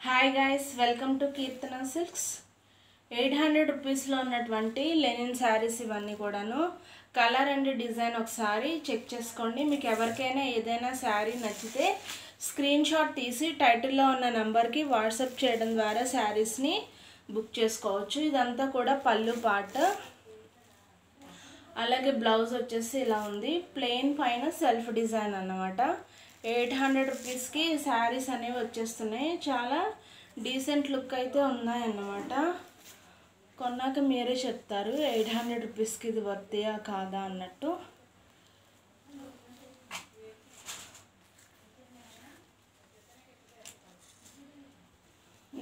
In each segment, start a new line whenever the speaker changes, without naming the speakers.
Hi guys, welcome to Keerthana silks. 800 రూపీస్లో ఉన్నటువంటి Lenin saris ఇవన్నీ కూడాను. కలర్ అండ్ డిజైన్ ఒకసారి చెక్ చేసుకోండి. మీకు ఎవరికైనా ఏదైనా శారీ నచ్చితే స్క్రీన్ షాట్ తీసి టైటిల్లో ఉన్న నెంబర్కి వాట్సాప్ చేయడం ద్వారా శారీస్ని బుక్ చేసుకోవచ్చు. ఇదంతా కూడా పళ్ళు పార్ట్. అలాగే బ్లౌజ్ వచ్చేసి ఇలా ఉంది. ప్లెయిన్ పైన సెల్ఫ్ డిజైన్ అన్నమాట. 800 రూపీస్కి శారీస్ అనేవి వచ్చేస్తున్నాయి. చాలా డీసెంట్ లుక్ అయితే ఉన్నాయన్నమాట. కొన్నాక మీరే చెప్తారు 800 రూపీస్కి ఇది వర్తియా కాదా అన్నట్టు.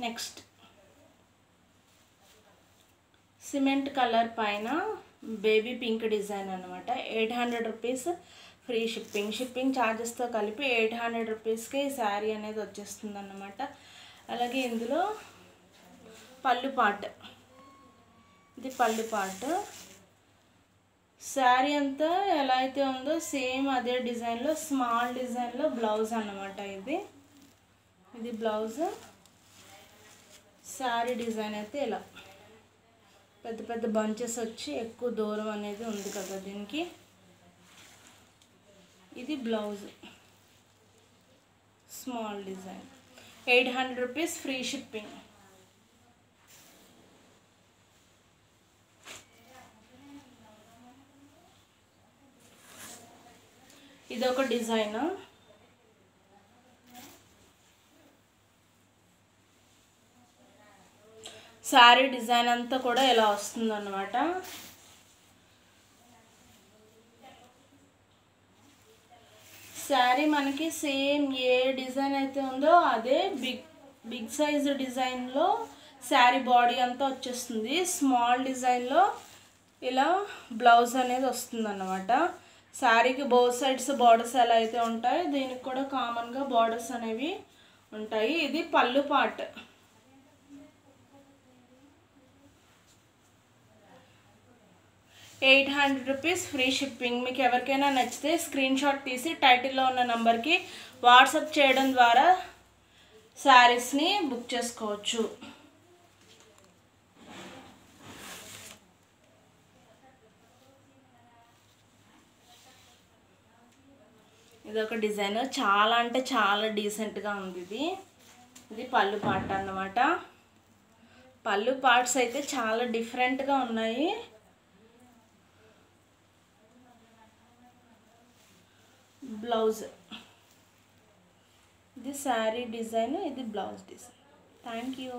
నెక్స్ట్ సిమెంట్ కలర్ పైన బేబీ పింక్ డిజైన్ అనమాట. 800 రూపీస్ ఫ్రీ షిప్పింగ్ ఛార్జెస్తో కలిపి 800 రూపీస్కి ఈ శారీ అనేది వచ్చేస్తుంది అన్నమాట. అలాగే ఇందులో పళ్ళు పార్ట్, ఇది పళ్ళు పార్ట్. శారీ అంతా ఎలా అయితే ఉందో సేమ్ అదే డిజైన్లో స్మాల్ డిజైన్లో బ్లౌజ్ అన్నమాట. ఇది బ్లౌజ్. శారీ డిజైన్ అయితే ఇలా పెద్ద పెద్ద బంచెస్ వచ్చి ఎక్కువ దూరం అనేది ఉంది కదా దీనికి. ఇది blouse, small design. 800 rupees free shipping. ఇదొక డిజైన్. శారీ డిజైన్ అంతా కూడా ఇలా వస్తుందన్నమాట. శారీ మనకి సేమ్ ఏ డిజైన్ అయితే ఉందో అదే బిగ్ సైజ్ డిజైన్లో శారీ బాడీ అంతా వచ్చేస్తుంది. స్మాల్ డిజైన్లో ఇలా బ్లౌజ్ అనేది వస్తుంది అన్నమాట. శారీకి బోత్ సైడ్స్ బార్డర్స్ ఎలా అయితే ఉంటాయి దీనికి కూడా కామన్గా బార్డర్స్ అనేవి ఉంటాయి. ఇది పళ్ళు పార్ట్. ₹800 free shipping. మీకు ఎవరికైనా నచ్చితే స్క్రీన్ షాట్ తీసి టైటిల్లో ఉన్న నెంబర్కి వాట్సాప్ చేయడం ద్వారా శారీస్ని బుక్ చేసుకోవచ్చు. ఇదొక డిజైన్. చాలా అంటే చాలా డీసెంట్గా ఉంది ఇది పళ్ళు పార్ట్ అన్నమాట. పళ్ళు పార్ట్స్ అయితే చాలా డిఫరెంట్గా ఉన్నాయి. బ్లౌజ్, ఇది శారీ డిజైన్, ఇది బ్లౌజ్ డిజైన్. Thank you.